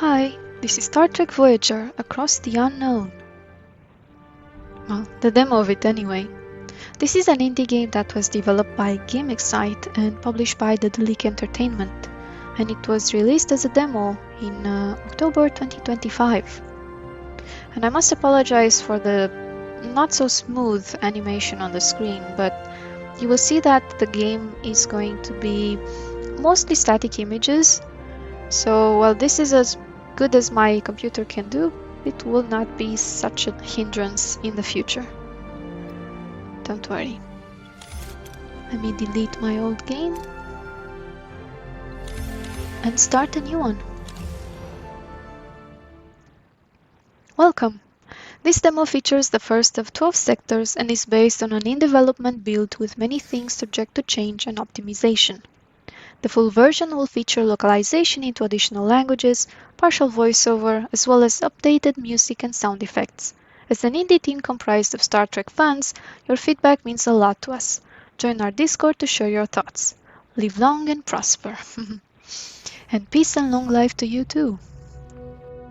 Hi, this is Star Trek Voyager Across the Unknown. Well, the demo of it anyway. This is an indie game that was developed by GameXite and published by the Delic Entertainment, and it was released as a demo in October 2025. And I must apologize for the not so smooth animation on the screen, but you will see that the game is going to be mostly static images. So while this is as good as my computer can do, it will not be such a hindrance in the future. Don't worry. Let me delete my old game and start a new one. Welcome! This demo features the first of 12 sectors and is based on an in-development build with many things subject to change and optimization. The full version will feature localization into additional languages, partial voiceover, as well as updated music and sound effects. As an indie team comprised of Star Trek fans, your feedback means a lot to us. Join our Discord to share your thoughts. Live long and prosper. And peace and long life to you too.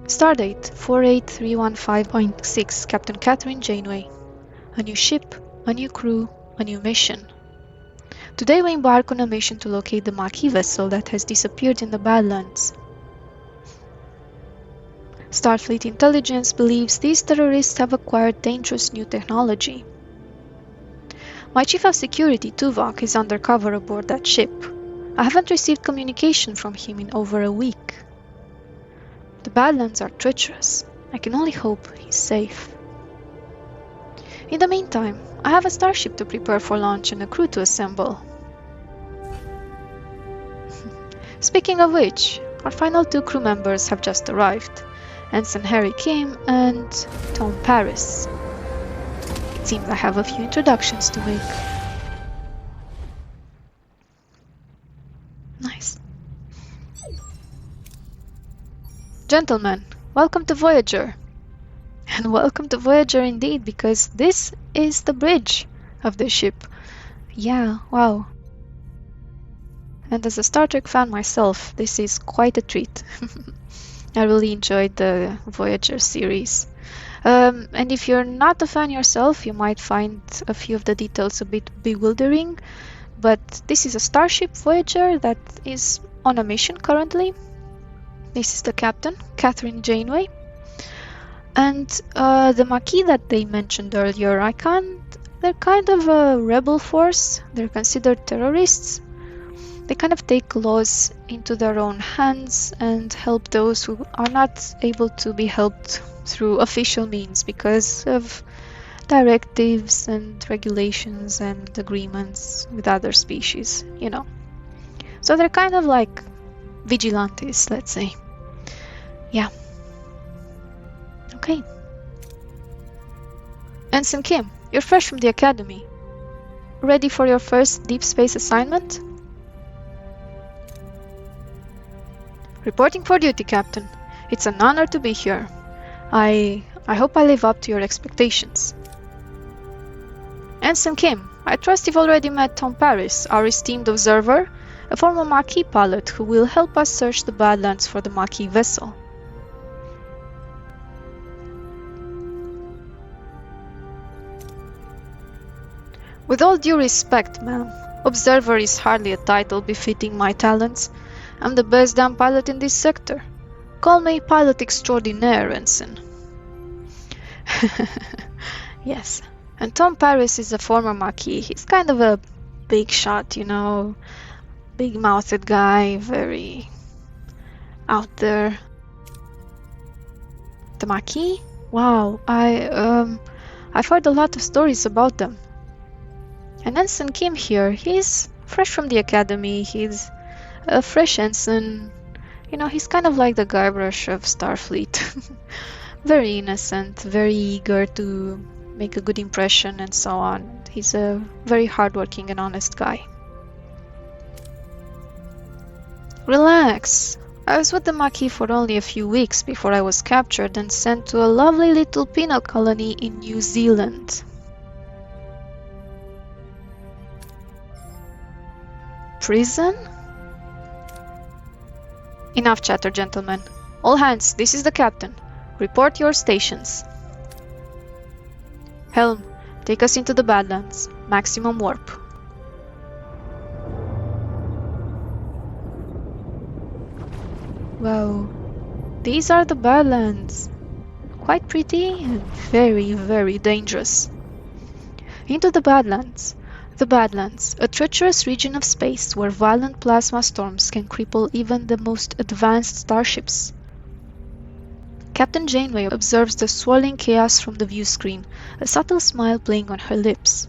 Stardate 48315.6 Captain Catherine Janeway. A new ship, a new crew, a new mission. Today we embark on a mission to locate the Maquis vessel that has disappeared in the Badlands. Starfleet intelligence believes these terrorists have acquired dangerous new technology. My chief of security, Tuvok, is undercover aboard that ship. I haven't received communication from him in over a week. The Badlands are treacherous. I can only hope he's safe. In the meantime, I have a starship to prepare for launch and a crew to assemble. Speaking of which, our final 2 crew members have just arrived. Ensign Harry Kim and Tom Paris. It seems I have a few introductions to make. Nice. Gentlemen, welcome to Voyager. And welcome to Voyager indeed, because this is the bridge of the ship. Yeah, wow. And as a Star Trek fan myself, this is quite a treat. I really enjoyed the Voyager series. And if you're not a fan yourself, you might find a few of the details a bit bewildering. But this is a starship Voyager that is on a mission currently. This is the captain, Catherine Janeway. And the Maquis that they mentioned earlier, they're kind of a rebel force. They're considered terrorists. They kind of take laws into their own hands and help those who are not able to be helped through official means because of directives and regulations and agreements with other species, you know. So they're kind of like vigilantes, let's say. Yeah. Okay. Ensign Kim, you're fresh from the academy. Ready for your first deep space assignment? Reporting for duty, Captain. It's an honor to be here. I hope I live up to your expectations. Ensign Kim, I trust you've already met Tom Paris, our esteemed observer, a former Maquis pilot who will help us search the Badlands for the Maquis vessel. With all due respect, ma'am, observer is hardly a title befitting my talents. I'm the best damn pilot in this sector. Call me pilot extraordinaire, Ensign. Yes, and Tom Paris is a former Maquis. He's kind of a big shot, you know, big-mouthed guy, very out there. The Maquis? Wow, I've heard a lot of stories about them. And Ensign Kim here, he's fresh from the academy. He's a fresh ensign. You know, he's kind of like the Guybrush of Starfleet. Very innocent, very eager to make a good impression and so on. He's a very hardworking and honest guy. Relax. I was with the Maquis for only a few weeks before I was captured and sent to a lovely little penal colony in New Zealand. Prison? Enough chatter, gentlemen. All hands, this is the captain. Report your stations. Helm, take us into the Badlands. Maximum warp. Wow. These are the Badlands. Quite pretty and very, very dangerous. Into the Badlands. The Badlands, a treacherous region of space where violent plasma storms can cripple even the most advanced starships. Captain Janeway observes the swirling chaos from the view screen, a subtle smile playing on her lips.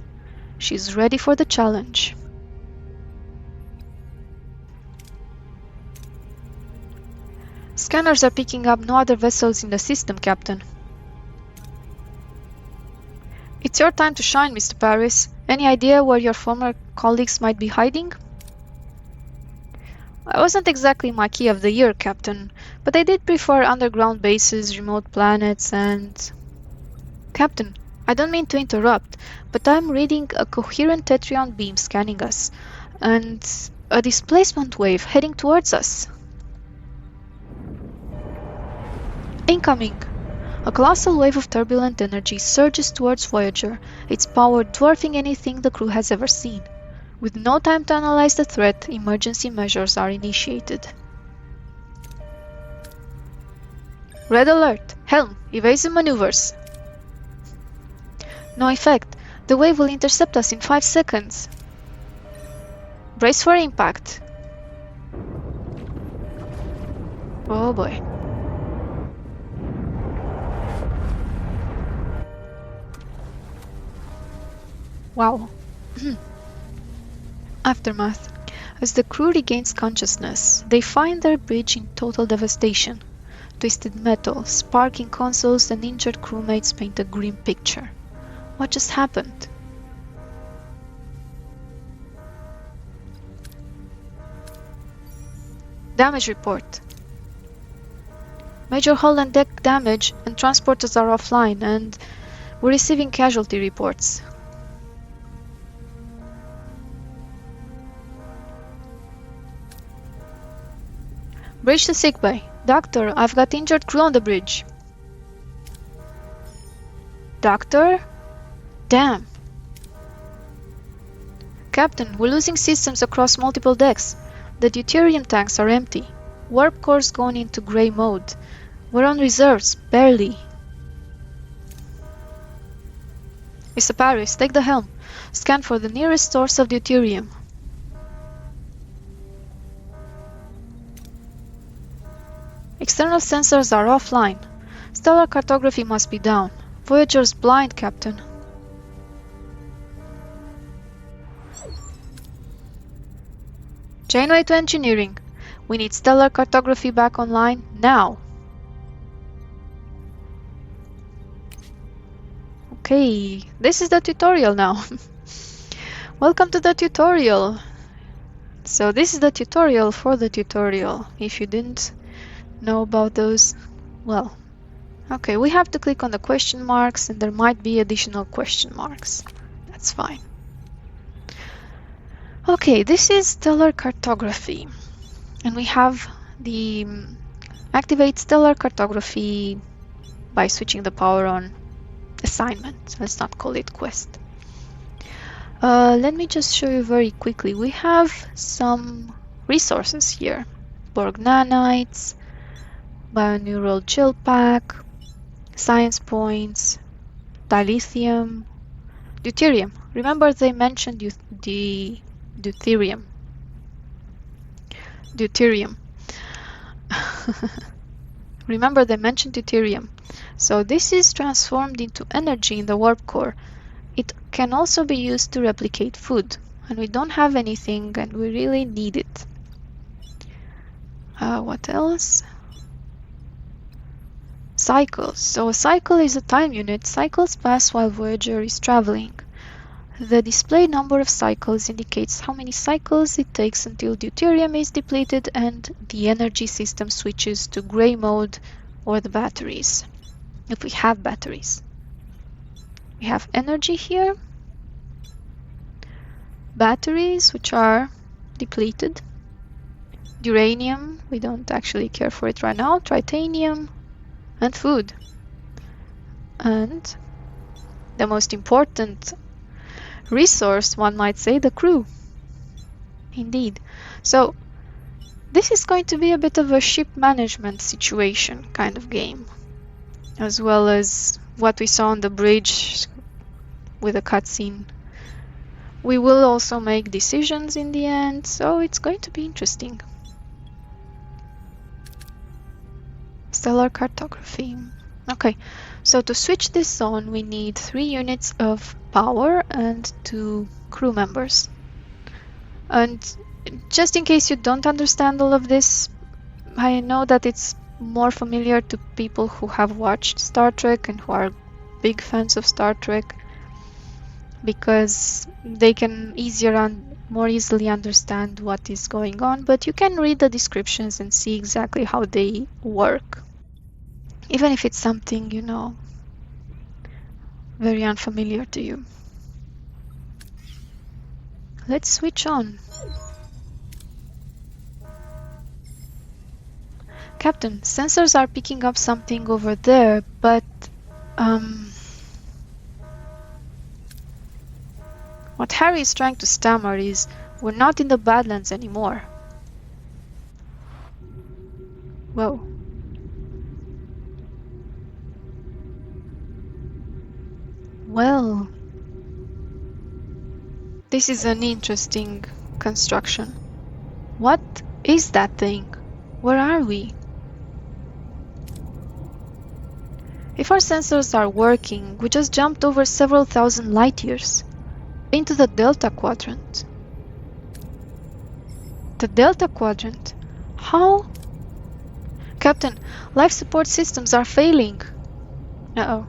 She's ready for the challenge. Scanners are picking up no other vessels in the system, Captain. It's your time to shine, Mr. Paris. Any idea where your former colleagues might be hiding? I wasn't exactly my key of the year, Captain, but I did prefer underground bases, remote planets, and... Captain, I don't mean to interrupt, but I'm reading a coherent Tetrion beam scanning us, and a displacement wave heading towards us. Incoming! A colossal wave of turbulent energy surges towards Voyager, its power dwarfing anything the crew has ever seen. With no time to analyze the threat, emergency measures are initiated. Red alert! Helm! Evasive maneuvers! No effect. The wave will intercept us in 5 seconds. Brace for impact. Oh boy. Wow. Aftermath. As the crew regains consciousness, they find their bridge in total devastation. Twisted metal, sparking consoles, and injured crewmates paint a grim picture. What just happened? Damage report. Major hull and deck damage, and transporters are offline, and we're receiving casualty reports. Bridge to sickbay. Doctor, I've got injured crew on the bridge. Doctor? Damn. Captain, we're losing systems across multiple decks. The deuterium tanks are empty. Warp core's gone into grey mode. We're on reserves, barely. Mr. Paris, take the helm. Scan for the nearest source of deuterium. External sensors are offline. Stellar cartography must be down. Voyager's blind, Captain. Janeway to engineering. We need stellar cartography back online now. Okay, this is the tutorial now. Welcome to the tutorial. So this is the tutorial for the tutorial. If you didn't know about those, well, okay, we have to click on the question marks and there might be additional question marks. That's fine. Okay, this is stellar cartography and we have the activate stellar cartography by switching the power on assignment. Let's not call it quest. Let me just show you very quickly. We have some resources here. Borg nanites, bioneural gel pack, science points, dilithium, deuterium. Remember they mentioned the deuterium. Remember they mentioned deuterium. So this is transformed into energy in the warp core. It can also be used to replicate food, and we don't have anything and we really need it. What else? Cycles. So a cycle is a time unit. Cycles pass while Voyager is traveling. The display number of cycles indicates how many cycles it takes until deuterium is depleted and the energy system switches to gray mode or the batteries. If we have batteries. We have energy here. Batteries which are depleted. uranium, we don't actually care for it right now, titanium, and food. And the most important resource, one might say, the crew. Indeed. So this is going to be a bit of a ship management situation kind of game, as well as what we saw on the bridge with a cutscene. We will also make decisions in the end, so it's going to be interesting. Stellar cartography. Okay, so to switch this on, we need 3 units of power and 2 crew members. And just in case you don't understand all of this, I know that it's more familiar to people who have watched Star Trek and who are big fans of Star Trek, because they can more easily understand what is going on, but you can read the descriptions and see exactly how they work, even if it's something, you know, very unfamiliar to you. Let's switch on. Captain, sensors are picking up something over there, but what Harry is trying to stammer is, we're not in the Badlands anymore. Whoa. Well, this is an interesting construction. What is that thing? Where are we? If our sensors are working, we just jumped over several thousand light years into the Delta Quadrant. The Delta Quadrant? How? Captain, life support systems are failing. Uh-oh.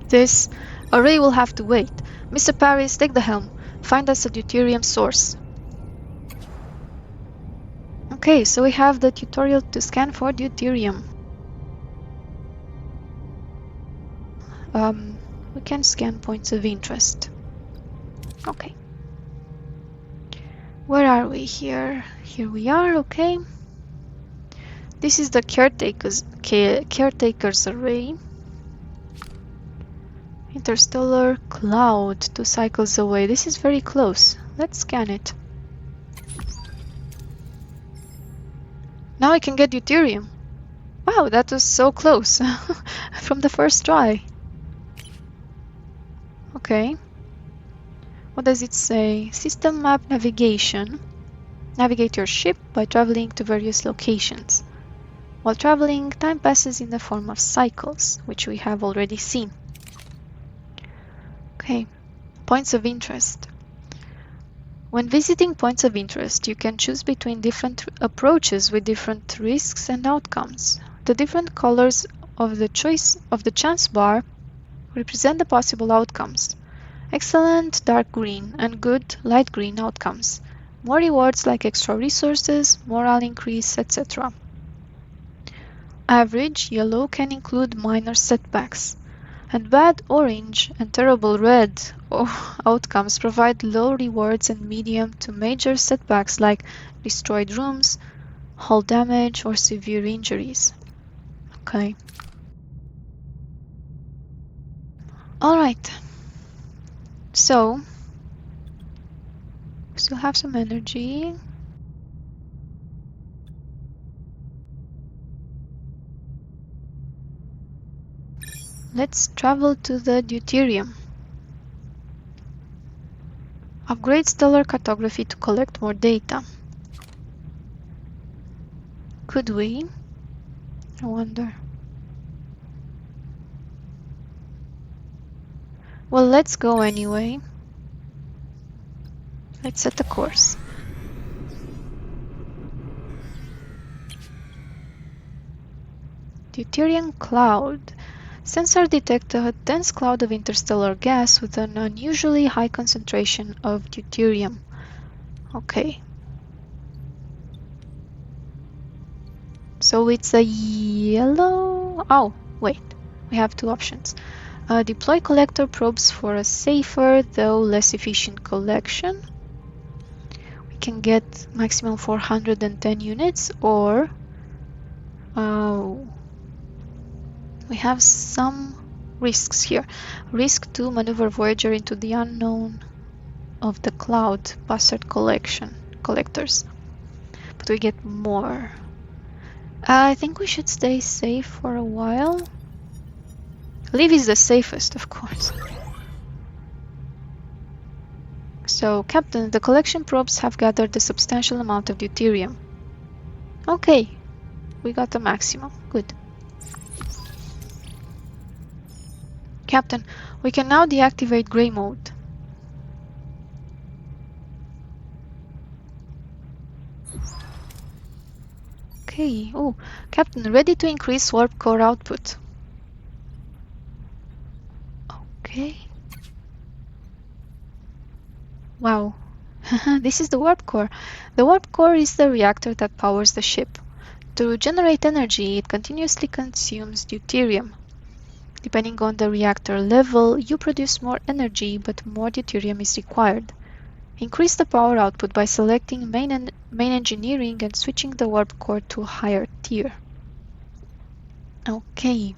This array will have to wait. Mr. Paris, take the helm. Find us a deuterium source. Okay, so we have the tutorial to scan for deuterium. We can scan points of interest. Okay. Where are we here? Here we are, okay. This is the caretaker's array. Interstellar cloud 2 cycles away. This is very close. Let's scan it. Now I can get deuterium. Wow, that was so close from the first try. Okay. What does it say? System map navigation. Navigate your ship by traveling to various locations. While traveling, time passes in the form of cycles, which we have already seen. Okay, points of interest. When visiting points of interest, you can choose between different approaches with different risks and outcomes. The different colors of the chance bar represent the possible outcomes. Excellent dark green and good light green outcomes. More rewards like extra resources, morale increase, etc. Average yellow can include minor setbacks. And bad orange and terrible red outcomes provide low rewards and medium to major setbacks like destroyed rooms, hull damage, or severe injuries. Okay. Alright. So, still have some energy. Let's travel to the deuterium. Upgrade stellar cartography to collect more data. Could we? I wonder. Well, let's go anyway. Let's set a course. Deuterium cloud. Sensor detect a dense cloud of interstellar gas with an unusually high concentration of deuterium. Okay. So it's a yellow... Oh, wait. We have 2 options. Deploy collector probes for a safer, though less efficient collection. can get maximum 410 units, or we have some risks here. Risk to maneuver Voyager into the unknown of the cloud buzzard collectors. But we get more. I think we should stay safe for a while. Leave is the safest, of course. So, Captain, the collection probes have gathered a substantial amount of deuterium. Okay, we got the maximum. Good. Captain, we can now deactivate gray mode. Okay, oh, Captain, ready to increase warp core output. Okay. Wow. This is the warp core. The warp core is the reactor that powers the ship. To generate energy, it continuously consumes deuterium. Depending on the reactor level, you produce more energy, but more deuterium is required. Increase the power output by selecting main engineering and switching the warp core to a higher tier. Okay.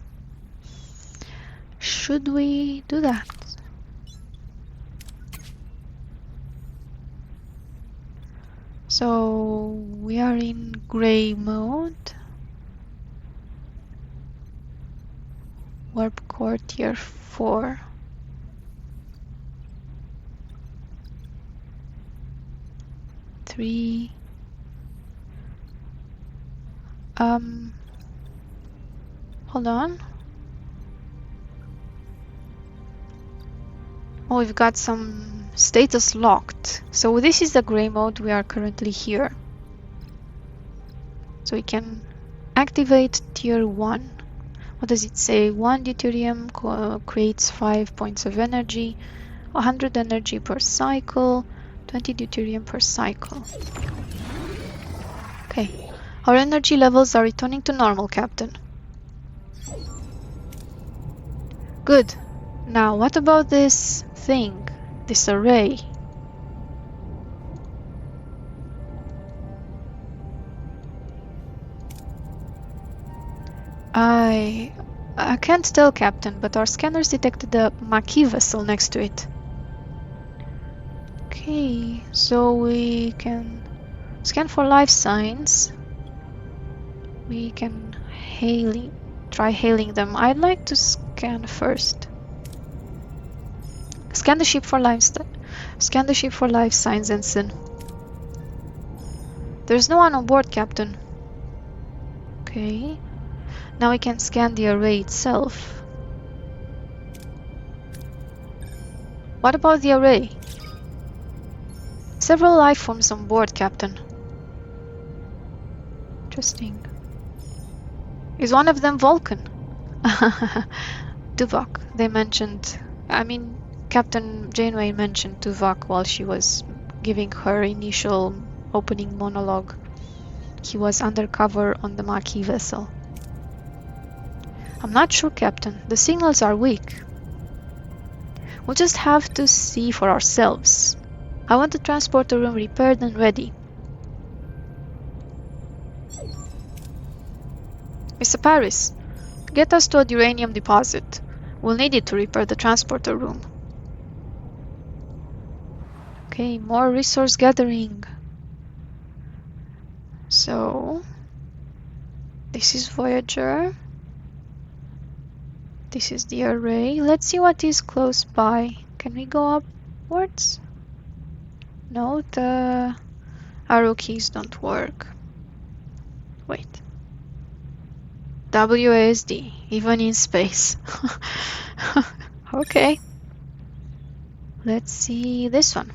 Should we do that? So we are in gray mode. Warp core tier 4. Three. Hold on. Oh, we've got some status locked. So this is the gray mode. We are currently here. So we can activate tier 1. What does it say? 1 deuterium creates 5 points of energy, 100 energy per cycle, 20 deuterium per cycle. Okay. Our energy levels are returning to normal, Captain. Good. Now, what about this thing? This array? I can't tell, Captain, but our scanners detected a Maquis vessel next to it. Okay, so we can scan for life signs. We can try hailing them. I'd like to scan first. Scan the ship for life signs, Ensign. There's no one on board, Captain. Okay. Now we can scan the array itself. What about the array? Several life forms on board, Captain. Interesting. Is one of them Vulcan? Tuvok. Captain Janeway mentioned Tuvok while she was giving her initial opening monologue. He was undercover on the Maquis vessel. I'm not sure, Captain. The signals are weak. We'll just have to see for ourselves. I want the transporter room repaired and ready. Mr. Paris, get us to a uranium deposit. We'll need it to repair the transporter room. Okay, more resource gathering. So, this is Voyager. This is the array. Let's see what is close by. Can we go upwards? No, the arrow keys don't work. Wait. WASD, even in space. Okay. Let's see this one.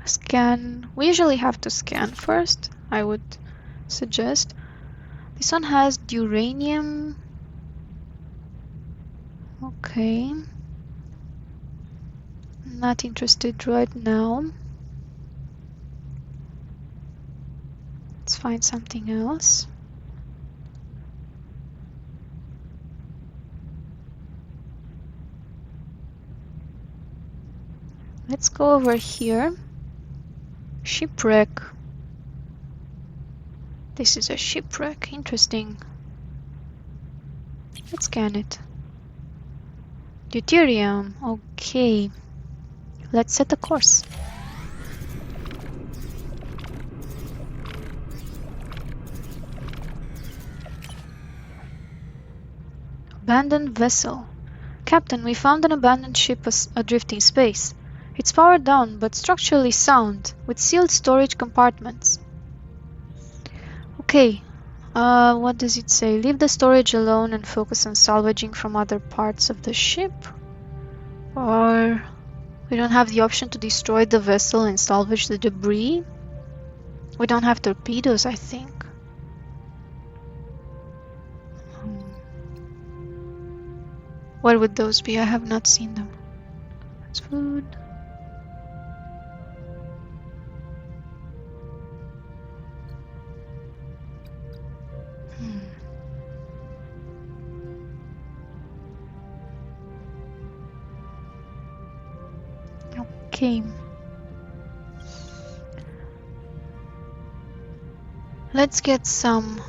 Scan. We usually have to scan first, I would suggest. This one has uranium. Okay. Not interested right now. Let's find something else. Let's go over here. Shipwreck. This is a shipwreck. Interesting. Let's scan it. Deuterium. Okay. Let's set a course. Abandoned vessel. Captain, we found an abandoned ship adrift in space. It's powered down, but structurally sound, with sealed storage compartments. Okay, what does it say? Leave the storage alone and focus on salvaging from other parts of the ship? Or we don't have the option to destroy the vessel and salvage the debris? We don't have torpedoes, I think. Where would those be? I have not seen them. That's food. Okay. Let's get some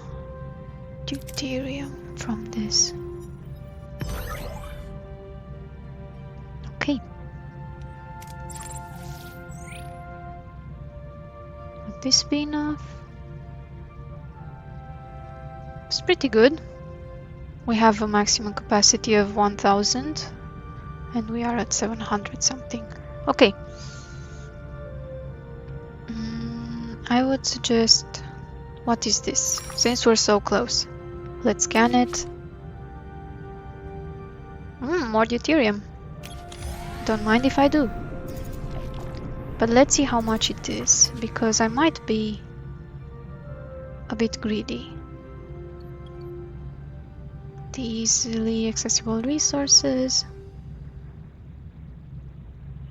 deuterium from this. Okay. Would this be enough? It's pretty good. We have a maximum capacity of 1000 and we are at 700 something. Okay. I would suggest... What is this? Since we're so close. Let's scan it. More deuterium. Don't mind if I do. But let's see how much it is, because I might be a bit greedy. The easily accessible resources.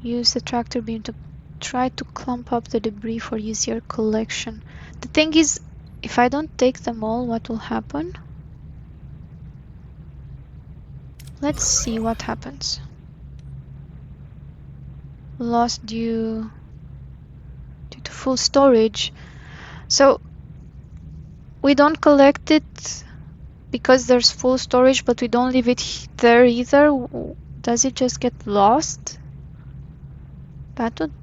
Use the tractor beam to try to clump up the debris for easier collection. The thing is, if I don't take them all, what will happen? Let's see what happens. Lost due to full storage. So we don't collect it because there's full storage, but we don't leave it there either. Does it just get lost? That would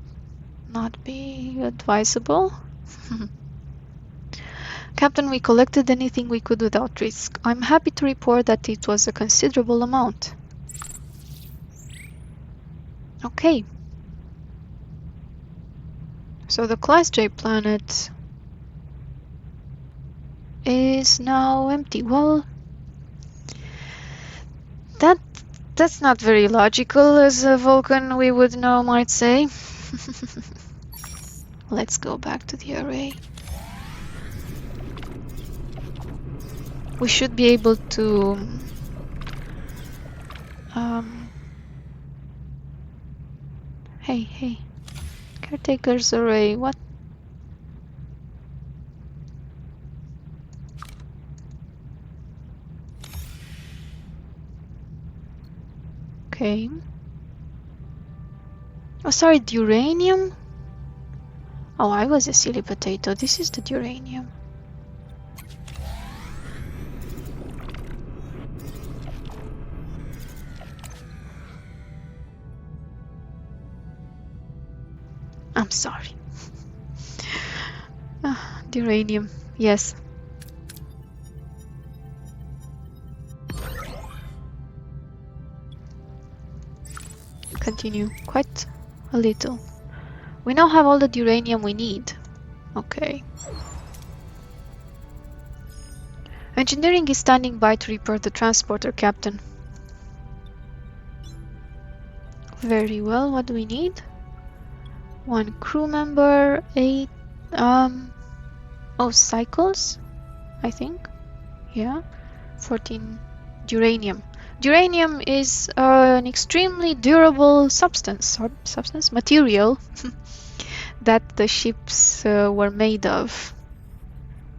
not be advisable. Captain, we collected anything we could without risk. I'm happy to report that it was a considerable amount. Okay. So the Class J planet is now empty. Well, that's not very logical, as a Vulcan we would know might say. Let's go back to the array. We should be able to hey, caretakers array, what? Okay. Oh, sorry, uranium? Oh, I was a silly potato. This is the uranium. I'm sorry. Uranium, yes. Continue. Quite a little. We now have all the uranium we need. Okay. Engineering is standing by to repair the transporter, Captain. Very well, what do we need? 1 crew member, 8 cycles, I think. Yeah. 14 uranium. Uranium is an extremely durable material that the ships were made of.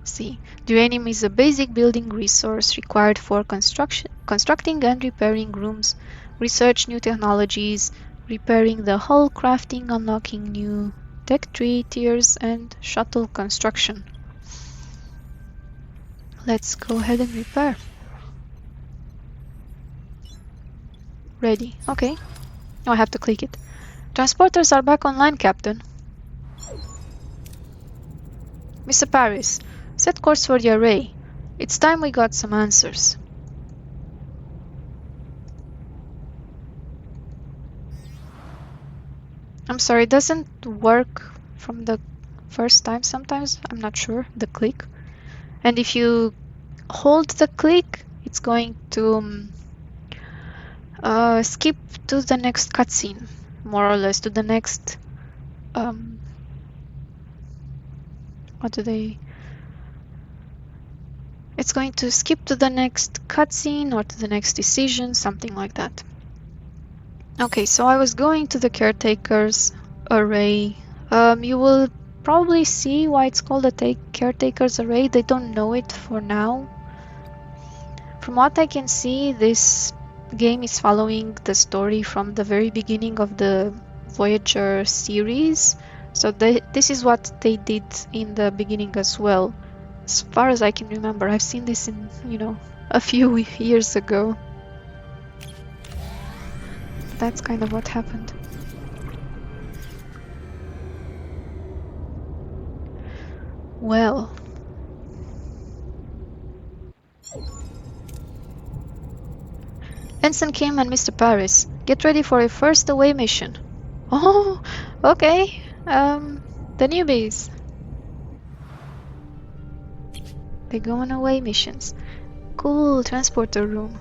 See, uranium is a basic building resource required for constructing and repairing rooms, research new technologies, repairing the hull, crafting, unlocking new tech tree, tiers, and shuttle construction. Let's go ahead and repair. Ready. Okay. Now I have to click it. Transporters are back online, Captain. Mr. Paris, set course for the array. It's time we got some answers. I'm sorry, it doesn't work from the first time sometimes. I'm not sure. The click. And if you hold the click, it's going to skip to the next cutscene, more or less, to the next what do they... It's going to skip to the next cutscene or to the next decision, something like that. Okay, so I was going to the caretaker's array. You will probably see why it's called a caretaker's array. They don't know it for now. From what I can see, this game is following the story from the very beginning of the Voyager series. So this is what they did in the beginning as well. As far as I can remember, I've seen this in, a few years ago. That's kind of what happened. Well. Ensign Kim and Mr. Paris, get ready for a first away mission. Oh, okay. The newbies. They go on away missions. Cool transporter room.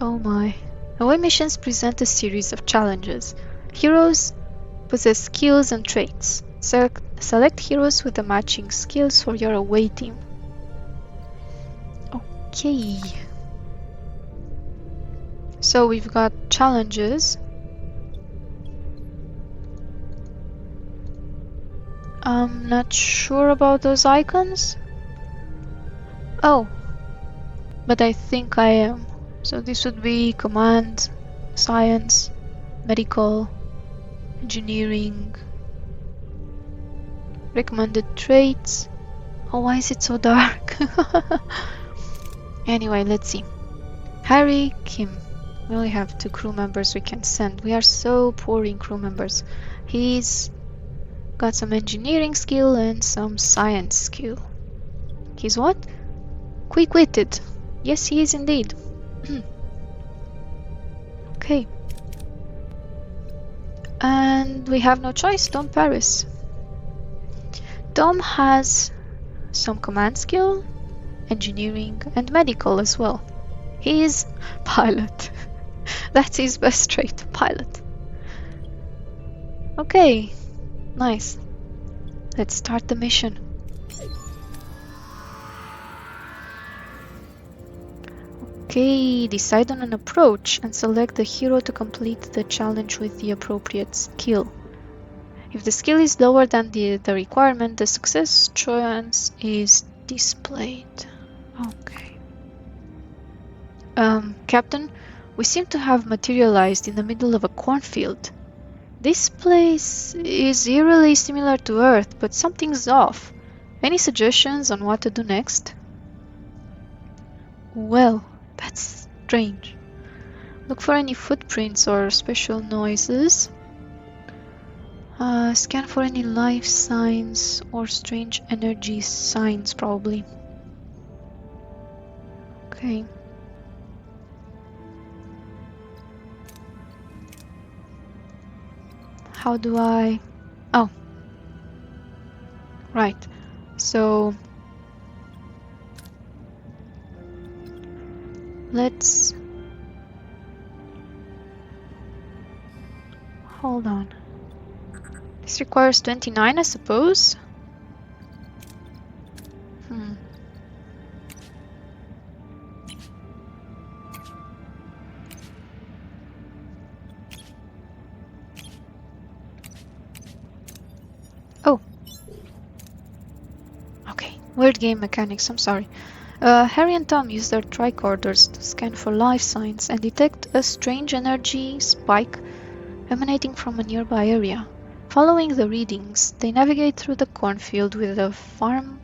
Oh my. Away missions present a series of challenges. Heroes possess skills and traits. Select heroes with the matching skills for your away team. Okay. So we've got challenges. I'm not sure about those icons. Oh, but I think I am. So this would be command, science, medical, engineering, recommended traits. Oh, why is it so dark? Anyway, let's see. Harry, Kim. We only have 2 crew members we can send. We are so poor in crew members. He's got some engineering skill and some science skill. He's what? Quick-witted. Yes, he is indeed. Okay. And we have no choice. Tom Paris. Tom has some command skill, engineering, and medical as well. He is pilot. That's his best trait, pilot. Okay, nice. Let's start the mission. Okay, decide on an approach and select the hero to complete the challenge with the appropriate skill. If the skill is lower than the requirement, the success chance is displayed. Okay. Captain, we seem to have materialized in the middle of a cornfield. This place is eerily similar to Earth, but something's off. Any suggestions on what to do next? Well, that's strange. Look for any footprints or special noises. Scan for any life signs or strange energy signs, probably. Okay. How do I... Oh. Right. So... let's... hold on. This requires 29, I suppose? Oh. Okay, weird game mechanics, I'm sorry. Harry and Tom use their tricorders to scan for life signs and detect a strange energy spike emanating from a nearby area. Following the readings, they navigate through the cornfield with a farm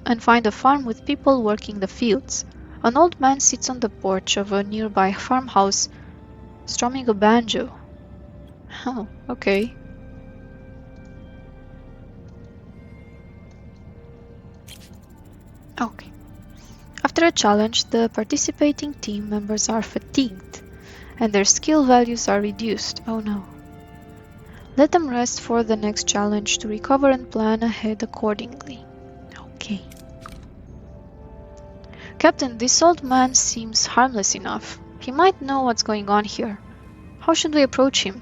and find a farm with people working the fields. An old man sits on the porch of a nearby farmhouse, strumming a banjo. Oh, okay. Okay. After a challenge, the participating team members are fatigued, and their skill values are reduced. Oh no. Let them rest for the next challenge to recover and plan ahead accordingly. Okay. Captain, this old man seems harmless enough. He might know what's going on here. How should we approach him?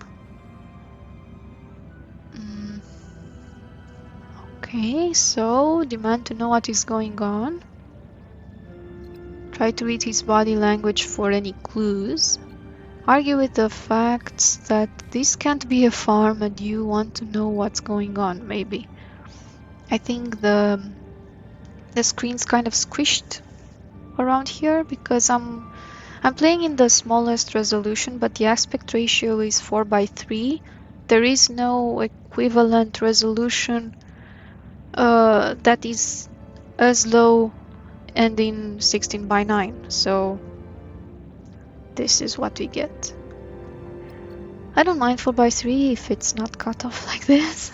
Okay, so demand to know what is going on. Try to read his body language for any clues. Argue with the facts that this can't be a farm and you want to know what's going on, maybe. I think the screen's kind of squished around here because I'm playing in the smallest resolution, but the aspect ratio is 4:3. There is no equivalent resolution that is as low and in 16:9, so this is what we get. I don't mind 4:3 if it's not cut off like this.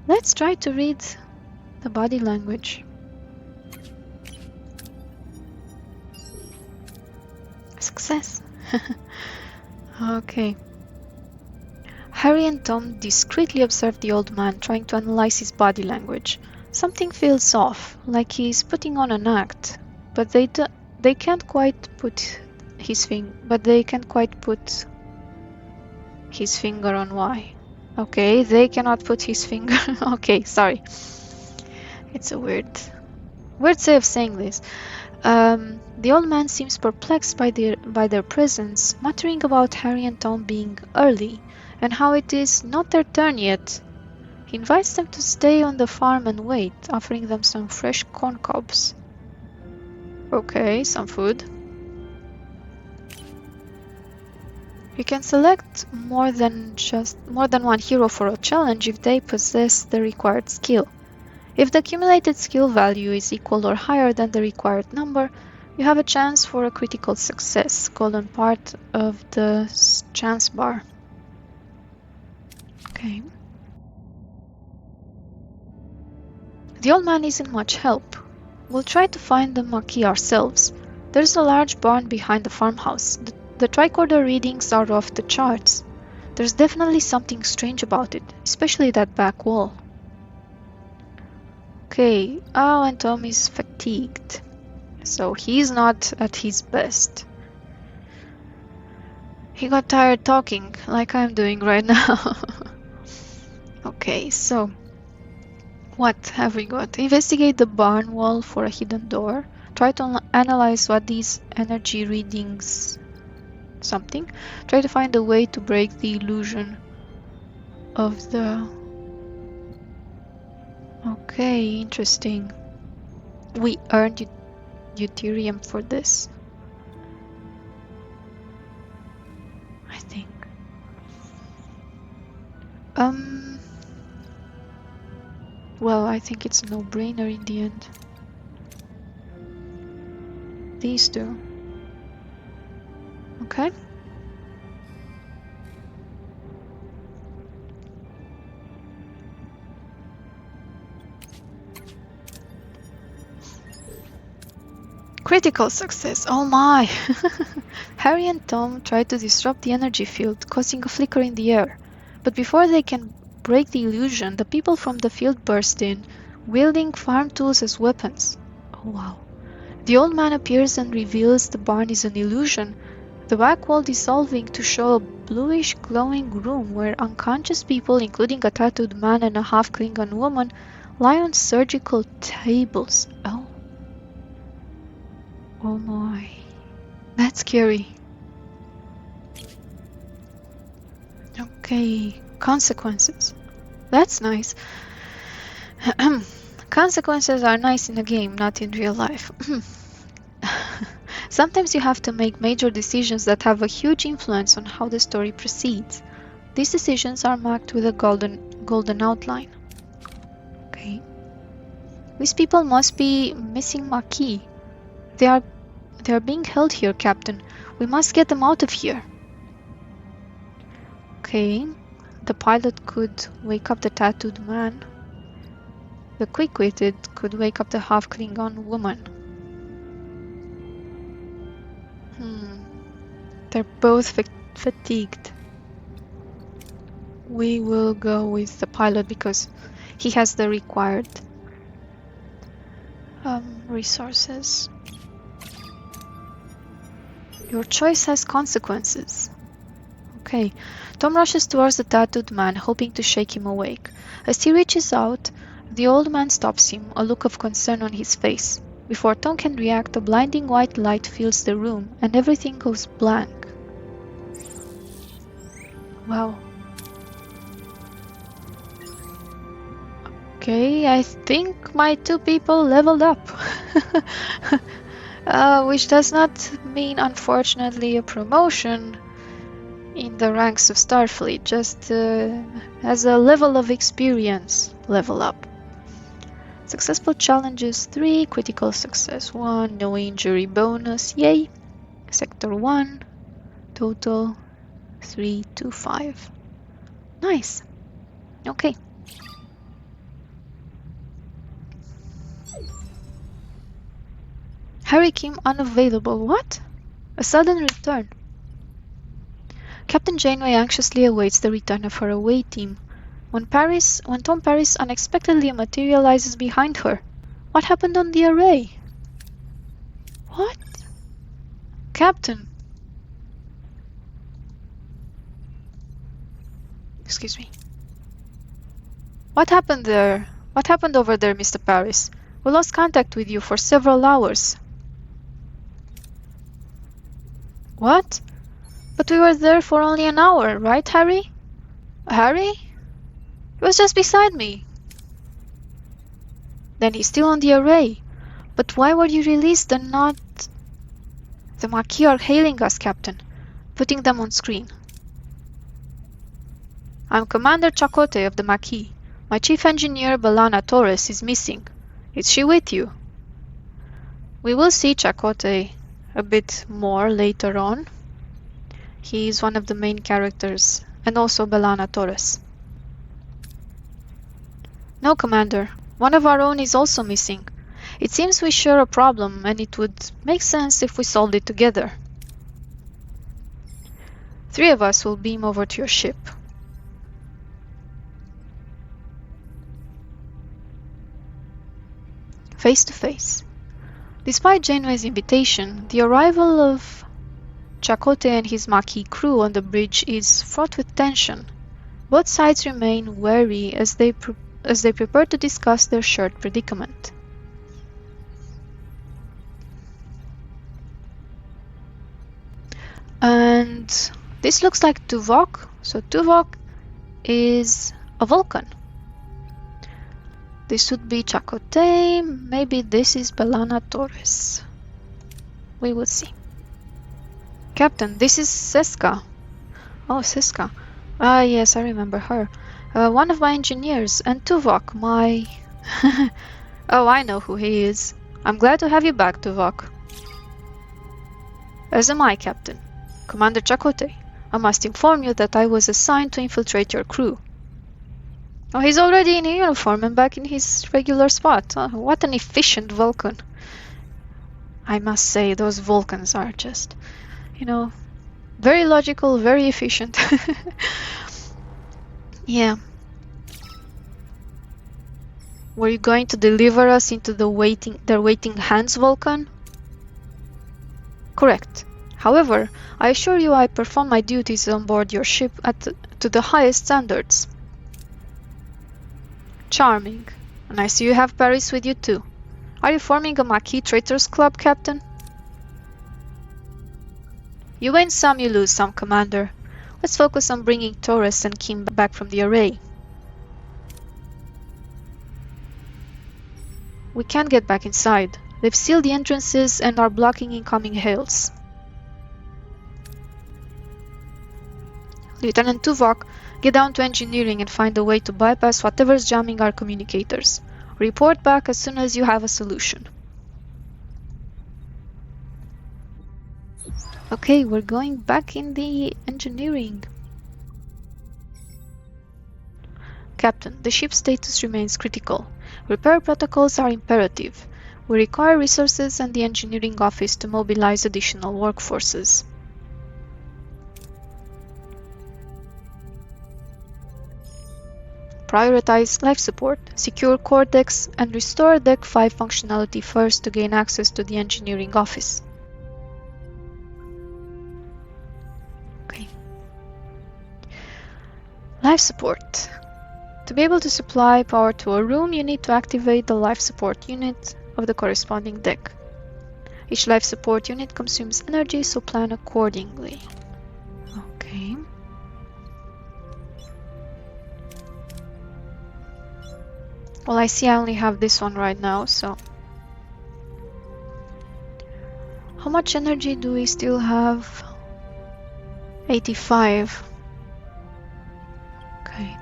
Let's try to read the body language. Success. Okay. Harry and Tom discreetly observe the old man, trying to analyze his body language. Something feels off, like he's putting on an act, but they can't quite put his finger on why. Okay, they cannot put his finger. Okay, sorry. It's a weird way of saying this. The old man seems perplexed by their presence, muttering about Harry and Tom being early and how it is not their turn yet. He invites them to stay on the farm and wait, offering them some fresh corn cobs. Okay, some food. You can select more than one hero for a challenge if they possess the required skill. If the accumulated skill value is equal or higher than the required number, you have a chance for a critical success, golden part of the chance bar. Okay. The old man isn't much help. We'll try to find the Marquis ourselves. There's a large barn behind the farmhouse. The tricorder readings are off the charts. There's definitely something strange about it, especially that back wall. Okay, and Tom is fatigued, so he's not at his best. He got tired talking, like I'm doing right now. Okay, so what have we got? Investigate the barn wall for a hidden door. Try to analyze what these energy readings something. Try to find a way to break the illusion of the... Okay, interesting. We earned deuterium for this, I think. Well, I think it's a no-brainer in the end. These two. Okay. Critical success, oh my! Harry and Tom try to disrupt the energy field, causing a flicker in the air. But before they can break the illusion, the people from the field burst in, wielding farm tools as weapons. Oh wow. The old man appears and reveals the barn is an illusion, the back wall dissolving to show a bluish glowing room where unconscious people, including a tattooed man and a half Klingon woman, lie on surgical tables. Oh. Oh my. That's scary. Okay, consequences. That's nice. Consequences are nice in a game, not in real life. Sometimes you have to make major decisions that have a huge influence on how the story proceeds. These decisions are marked with a golden outline. Okay. These people must be missing Maquis. They are being held here, Captain. We must get them out of here. Okay. The pilot could wake up the tattooed man. The quick-witted could wake up the half-Klingon woman. They're both fatigued. We will go with the pilot because he has the required resources. Your choice has consequences. Okay. Tom rushes towards the tattooed man, hoping to shake him awake. As he reaches out, the old man stops him, a look of concern on his face. Before Tom can react, a blinding white light fills the room, and everything goes blank. Wow. Okay, I think my two people leveled up. Which does not mean, unfortunately, a promotion in the ranks of Starfleet, just as a level of experience level up. Successful challenges 3, critical success 1, no injury bonus, yay! Sector 1, total 325. Nice. Okay. Harry Kim unavailable. What? A sudden return. Captain Janeway anxiously awaits the return of her away team. When Tom Paris unexpectedly materializes behind her. What happened on the array? What? Captain. Excuse me. What happened there? What happened over there, Mr. Paris? We lost contact with you for several hours. What? But we were there for only an hour, right, Harry? Harry? He was just beside me. Then he's still on the array. But why were you released and not... The Maquis are hailing us, Captain. Putting them on screen. I'm Commander Chakotay of the Maquis. My chief engineer, B'Elanna Torres, is missing. Is she with you? We will see Chakotay a bit more later on. He is one of the main characters, and also B'Elanna Torres. No, Commander. One of our own is also missing. It seems we share a problem, and it would make sense if we solved it together. 3 of us will beam over to your ship. Face to face. Despite Janeway's invitation, the arrival of Chakotay and his Maquis crew on the bridge is fraught with tension. Both sides remain wary as they prepare to discuss their shared predicament. And this looks like Tuvok. So Tuvok is a Vulcan. This would be Chakotay. Maybe this is B'Elanna Torres. We will see. Captain, this is Seska. Oh, Seska. Ah, yes, I remember her. One of my engineers, and Tuvok, my... Oh, I know who he is. I'm glad to have you back, Tuvok. As am I, Captain. Commander Chakotay, I must inform you that I was assigned to infiltrate your crew. Oh, he's already in uniform and back in his regular spot. Oh, what an efficient Vulcan. I must say, those Vulcans are just, very logical, very efficient. Yeah. Were you going to deliver us into their waiting hands, Vulcan? Correct. However, I assure you I perform my duties on board your ship to the highest standards. Charming. And I see you have Paris with you too. Are you forming a Maquis Traitors Club, Captain? You win some, you lose some, Commander. Let's focus on bringing Torres and Kim back from the array. We can't get back inside. They've sealed the entrances and are blocking incoming hails. Lieutenant Tuvok, Get down to engineering and find a way to bypass whatever's jamming our communicators. Report back as soon as you have a solution. Okay, we're going back in the engineering. Captain, the ship's status remains critical. Repair protocols are imperative. We require resources and the engineering office to mobilize additional workforces. Prioritize life support, secure core decks, and restore Deck 5 functionality first to gain access to the engineering office. Okay. Life support. To be able to supply power to a room, you need to activate the life support unit of the corresponding deck. Each life support unit consumes energy, so plan accordingly. Okay. Well, I see I only have this one right now, so... How much energy do we still have? 85. Okay.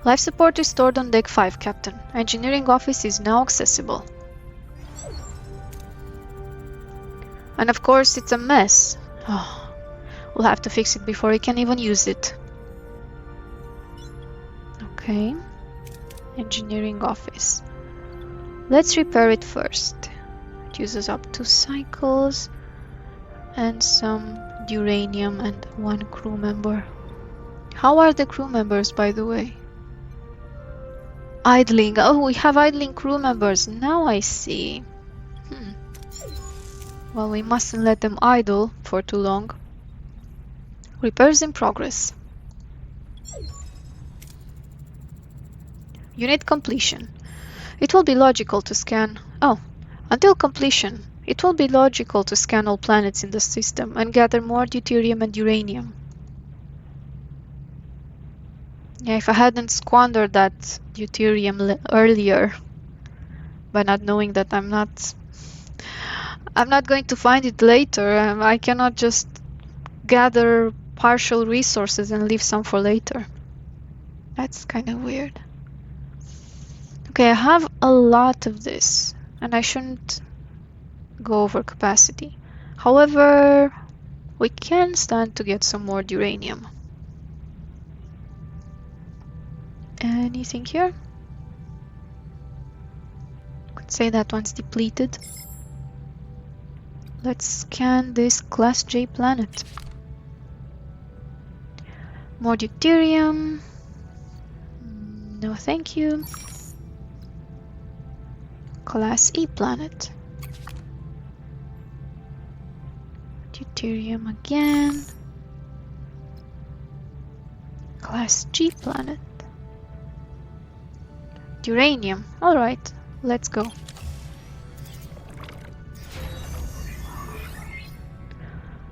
Life support restored on Deck 5, Captain. Engineering office is now accessible. And of course, it's a mess. Oh, we'll have to fix it before we can even use it. Okay. Engineering office. Let's repair it first. It uses up 2 cycles and some uranium and 1 crew member. How are the crew members, by the way? Idling. Oh, we have idling crew members. Now I see. Well, we mustn't let them idle for too long. Repairs in progress. Unit completion. It will be logical to scan... Oh, until completion, it will be logical to scan all planets in the system and gather more deuterium and uranium. Yeah, if I hadn't squandered that deuterium earlier, by not knowing that I'm not going to find it later, I cannot just gather partial resources and leave some for later. That's kind of weird. Okay, I have a lot of this, and I shouldn't go over capacity. However, we can stand to get some more uranium. Anything here? Could say that one's depleted. Let's scan this Class J planet. More deuterium. No, thank you. Class E planet. Deuterium again. Class G planet. Uranium. Alright, let's go.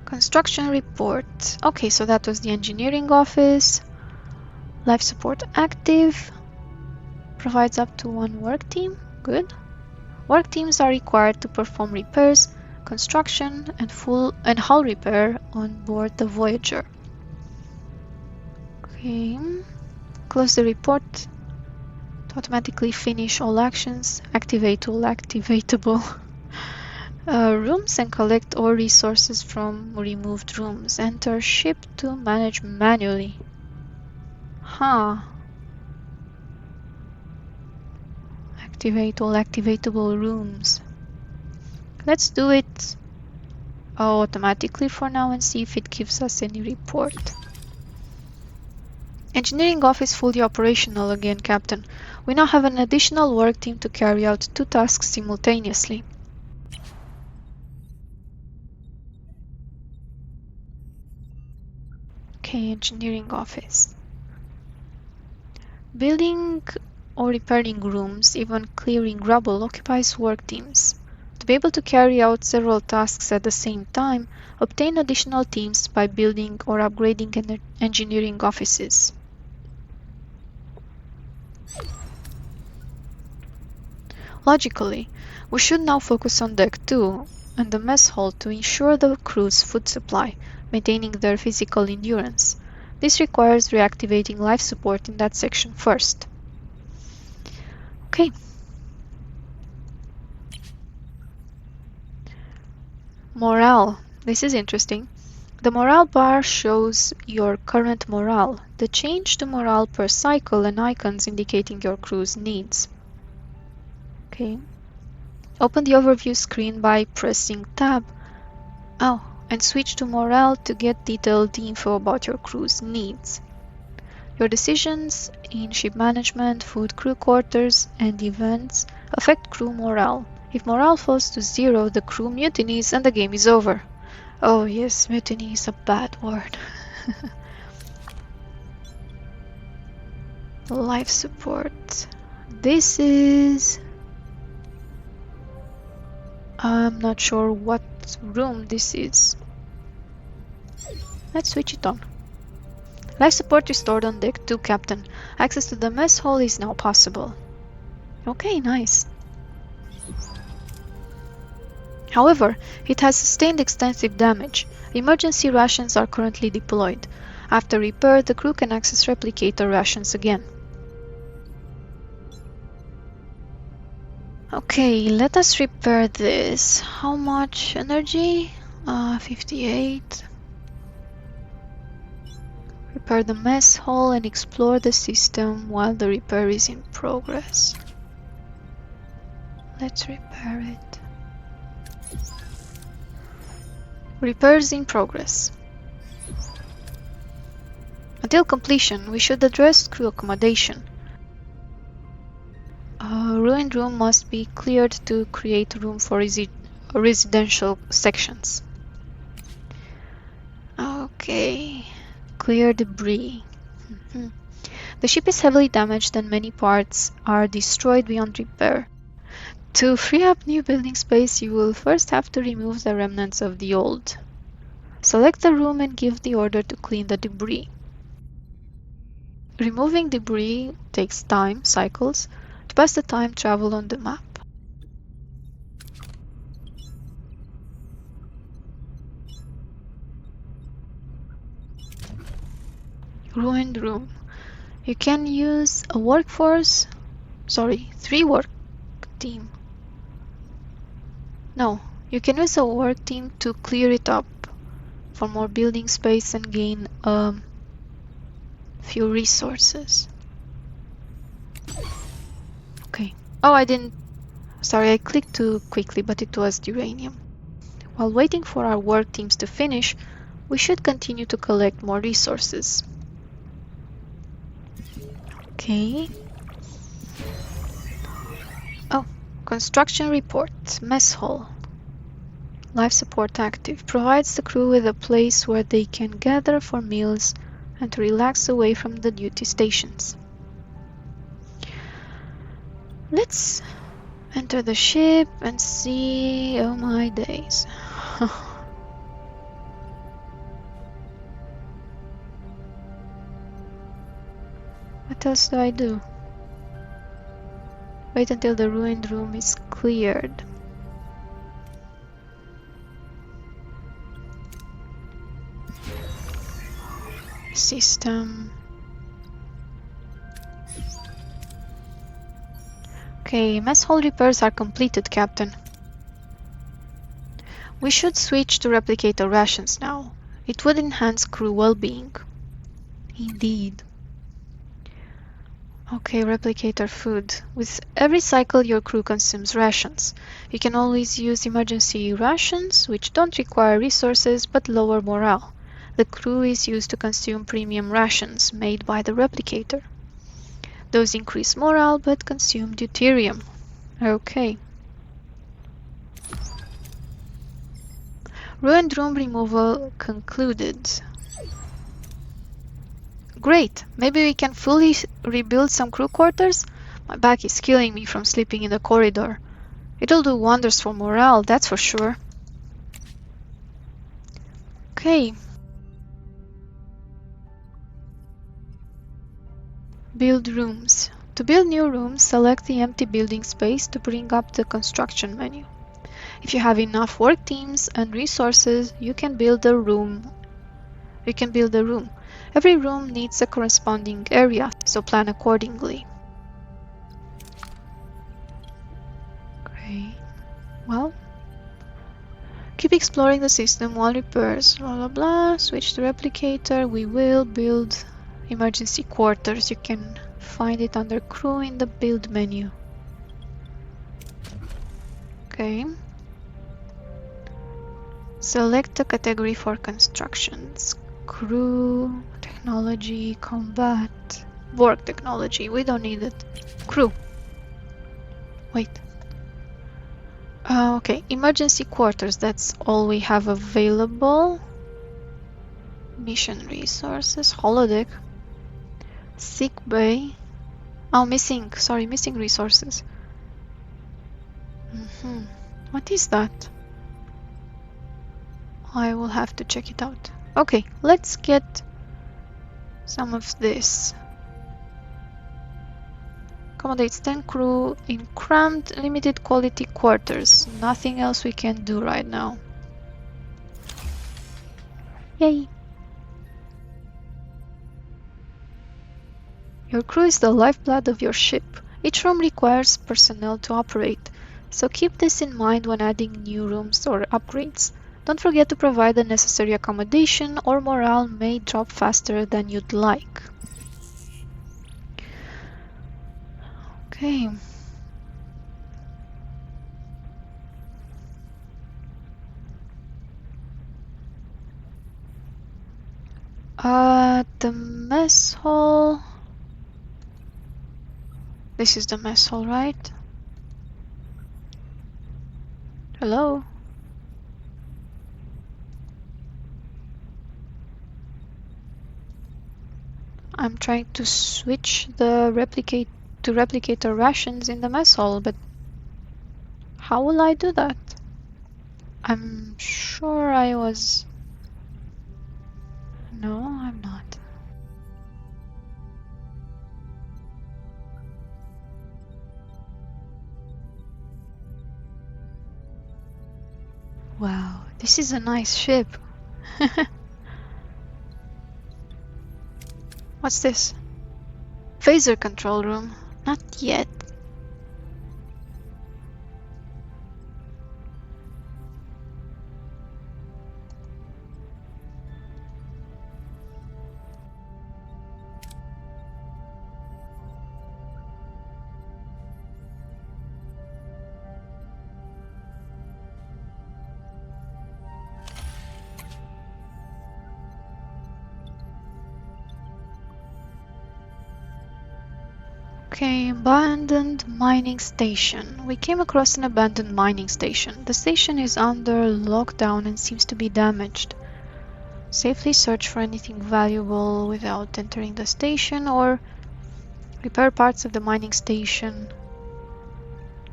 Construction report. Okay, so that was the engineering office. Life support active. Provides up to 1 work team. Good. Work teams are required to perform repairs, construction, and hull repair on board the Voyager. Okay. Close the report. Automatically finish all actions, activate all activatable rooms, and collect all resources from removed rooms. Enter ship to manage manually. Huh. Activate all activatable rooms. Let's do it automatically for now and see if it gives us any report. Engineering office fully operational again, Captain. We now have an additional work team to carry out 2 tasks simultaneously. Okay, engineering office. Building or repairing rooms, even clearing rubble, occupies work teams. To be able to carry out several tasks at the same time, obtain additional teams by building or upgrading engineering offices. Logically, we should now focus on Deck 2 and the mess hall to ensure the crew's food supply. maintaining their physical endurance. This requires reactivating life support in that section first. Okay. Morale. This is interesting. The morale bar shows your current morale. The change to morale per cycle and icons indicating your crew's needs. Okay. Open the overview screen by pressing Tab. Oh, and switch to morale to get detailed info about your crew's needs. Your decisions in ship management, food, crew quarters, and events affect crew morale. If morale falls to 0, the crew mutinies and the game is over. Oh yes, mutiny is a bad word. Life support. This is... I'm not sure what room this is. Let's switch it on. Life support restored on deck 2, Captain. Access to the mess hall is now possible. Okay, nice. However, it has sustained extensive damage. Emergency rations are currently deployed. After repair, the crew can access replicator rations again. Okay, let us repair this. How much energy? 58. Repair the mess hall and explore the system while the repair is in progress. Let's repair it. Repairs in progress. Until completion, we should address crew accommodation. A ruined room must be cleared to create room for residential sections. Okay, clear debris. The ship is heavily damaged and many parts are destroyed beyond repair. To free up new building space, you will first have to remove the remnants of the old. Select the room and give the order to clean the debris. Removing debris takes time, cycles, to pass the time travel on the map. Ruined room. You can use a workforce, 3 work team. No, you can use a work team to clear it up for more building space and gain few resources. Okay. Oh, I clicked too quickly, but it was uranium. While waiting for our work teams to finish, we should continue to collect more resources. Okay. Oh, construction report. Mess hall. Life support active. Provides the crew with a place where they can gather for meals and to relax away from the duty stations. Let's enter the ship and see... Oh my days. What else do I do? Wait until the ruined room is cleared. System. Okay, mess hall repairs are completed, Captain. We should switch to replicator rations now. It would enhance crew well-being. Indeed. Okay, replicator food. With every cycle your crew consumes rations. You can always use emergency rations, which don't require resources but lower morale. The crew is used to consume premium rations made by the replicator. Those increase morale but consume deuterium. Okay. Ruined room removal concluded. Great! Maybe we can fully rebuild some crew quarters? My back is killing me from sleeping in the corridor. It'll do wonders for morale, that's for sure. Okay. Build rooms. To build new rooms, select the empty building space to bring up the construction menu. If you have enough work teams and resources, you can build a room You can build a room. Every room needs a corresponding area, so plan accordingly. Great. Well, keep exploring the system while repairs. Blah blah blah. Switch to replicator. We will build emergency quarters. You can find it under crew in the build menu. Okay. Select a category for constructions. Crew, technology, combat, work technology. We don't need it. Crew. Wait. Okay, emergency quarters. That's all we have available. Mission resources, holodeck, sick bay. Oh, missing. Sorry, missing resources. What is that? I will have to check it out. Okay, let's get some of this. Accommodates 10 crew in cramped, limited quality quarters. Nothing else we can do right now. Yay! Your crew is the lifeblood of your ship. Each room requires personnel to operate, so keep this in mind when adding new rooms or upgrades. Don't forget to provide the necessary accommodation, or morale may drop faster than you'd like. Okay. The mess hall. This is the mess hall, right? Hello? I'm trying to switch the replicator rations in the mess hall, but how will I do that? I'm sure I was... No, I'm not. Wow, this is a nice ship. What's this? Phaser control room. Not yet. Okay, abandoned mining station. We came across an abandoned mining station. The station is under lockdown and seems to be damaged. Safely search for anything valuable without entering the station, or repair parts of the mining station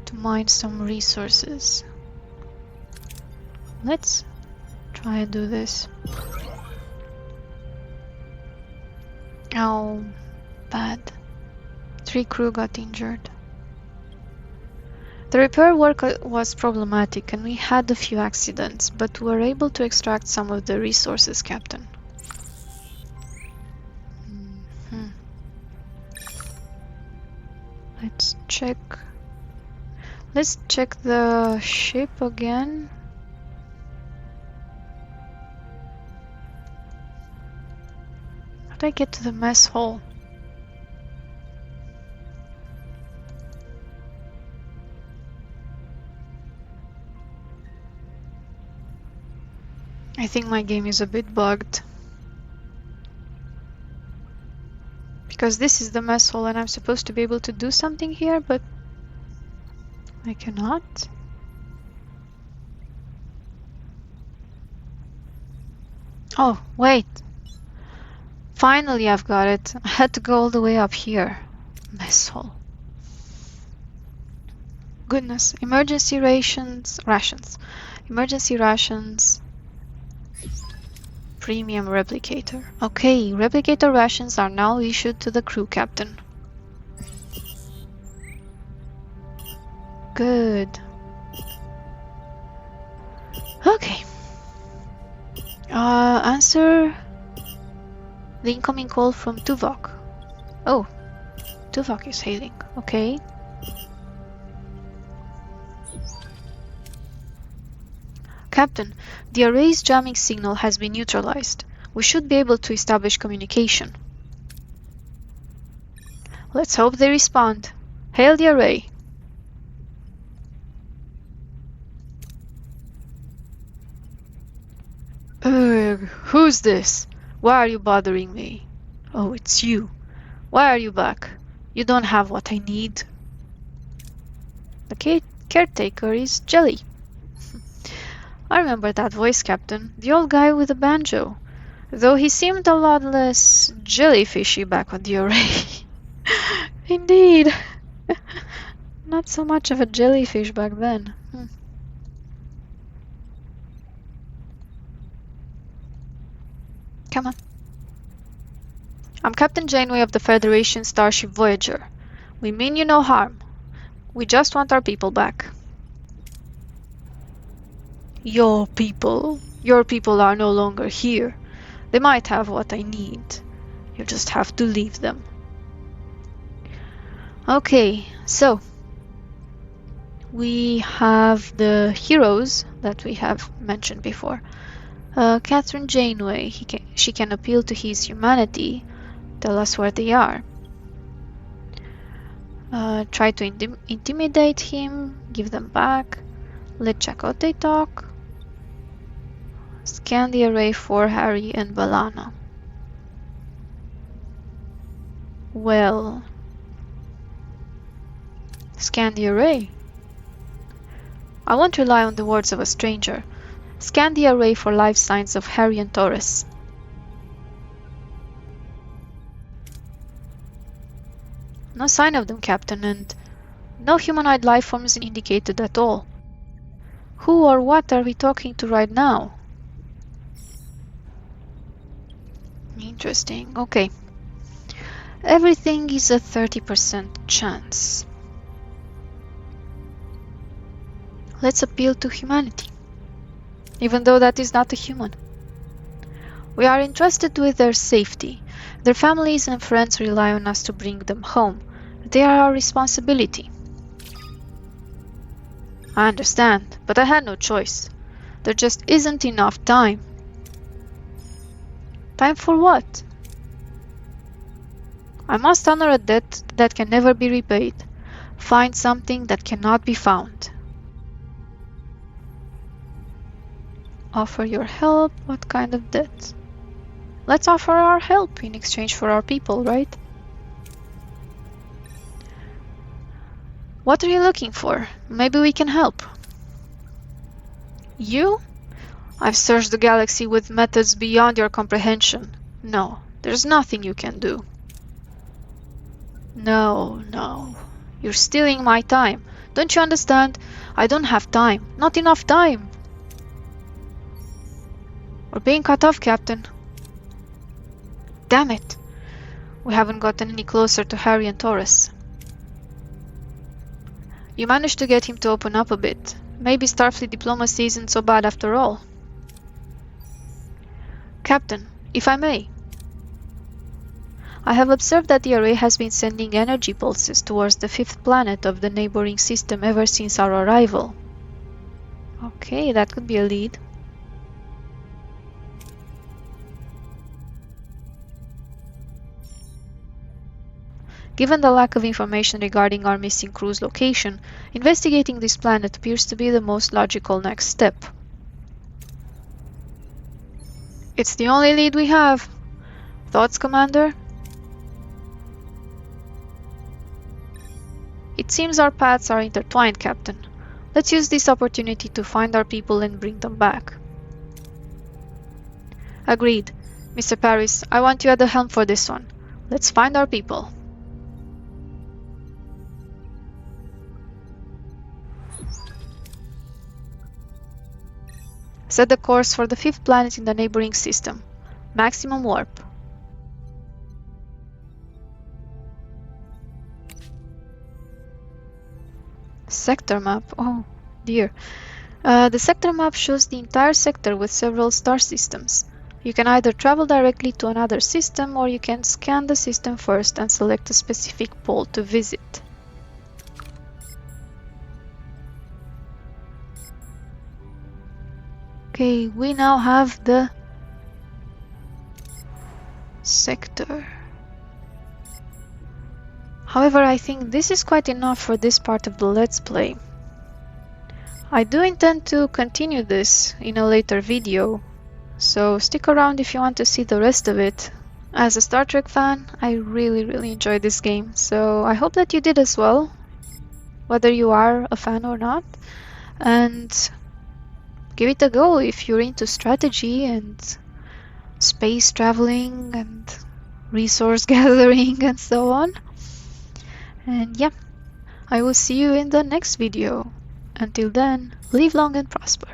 to mine some resources. Let's try and do this. Oh, bad. 3 crew got injured. The repair work was problematic and we had a few accidents, but were able to extract some of the resources, Captain. Let's check. Let's check the ship again. How do I get to the mess hall? I think my game is a bit bugged. Because this is the mess hall and I'm supposed to be able to do something here, but I cannot. Oh, wait. Finally I've got it. I had to go all the way up here. Mess hall. Goodness. Emergency rations. Emergency rations. Premium replicator. Okay, replicator rations are now issued to the crew, Captain. Good. Okay. Answer The incoming call from Tuvok. Oh, Tuvok is hailing. Okay. Captain, the array's jamming signal has been neutralized. We should be able to establish communication. Let's hope they respond. Hail the array. Who's this? Why are you bothering me? Oh, it's you. Why are you back? You don't have what I need. The caretaker is Jelly. I remember that voice, Captain. The old guy with the banjo. Though he seemed a lot less jellyfishy back on the array. Indeed. Not so much of a jellyfish back then. Come on. I'm Captain Janeway of the Federation starship Voyager. We mean you no harm. We just want our people back. Your people? Your people are no longer here. They might have what I need. You just have to leave them. Okay, so we have the heroes that we have mentioned before. Captain Janeway, she can appeal to his humanity, tell us where they are. Try to intimidate him, give them back. Let's check out they talk. Scan the array for Harry and Balana. Well, scan the array. I won't rely on the words of a stranger. Scan the array for life signs of Harry and Taurus. No sign of them, Captain, and no humanoid life forms indicated at all. Who or what are we talking to right now? Interesting. Okay. Everything is a 30% chance. Let's appeal to humanity, even though that is not a human. We are entrusted with their safety. Their families and friends rely on us to bring them home. They are our responsibility. I understand, but I had no choice. There just isn't enough time. Time for what? I must honor a debt that can never be repaid. Find something that cannot be found. Offer your help? What kind of debt? Let's offer our help in exchange for our people, right? What are you looking for? Maybe we can help. You? I've searched the galaxy with methods beyond your comprehension. No, there's nothing you can do. No. You're stealing my time. Don't you understand? I don't have time. Not enough time. We're being cut off, Captain. Damn it. We haven't gotten any closer to Harry and Taurus. You managed to get him to open up a bit. Maybe Starfleet diplomacy isn't so bad after all. Captain, if I may. I have observed that the array has been sending energy pulses towards the fifth planet of the neighboring system ever since our arrival. Okay, that could be a lead. Given the lack of information regarding our missing crew's location, investigating this planet appears to be the most logical next step. It's the only lead we have. Thoughts, Commander? It seems our paths are intertwined, Captain. Let's use this opportunity to find our people and bring them back. Agreed. Mr. Paris, I want you at the helm for this one. Let's find our people. Set the course for the fifth planet in the neighboring system. Maximum warp. Sector map. Oh dear. The sector map shows the entire sector with several star systems. You can either travel directly to another system, or you can scan the system first and select a specific pole to visit. Okay, we now have the sector. However, I think this is quite enough for this part of the Let's Play. I do intend to continue this in a later video, so stick around if you want to see the rest of it. As a Star Trek fan, I really enjoyed this game, so I hope that you did as well, whether you are a fan or not. And give it a go if you're into strategy and space traveling and resource gathering and so on. And yeah, I will see you in the next video. Until then, live long and prosper.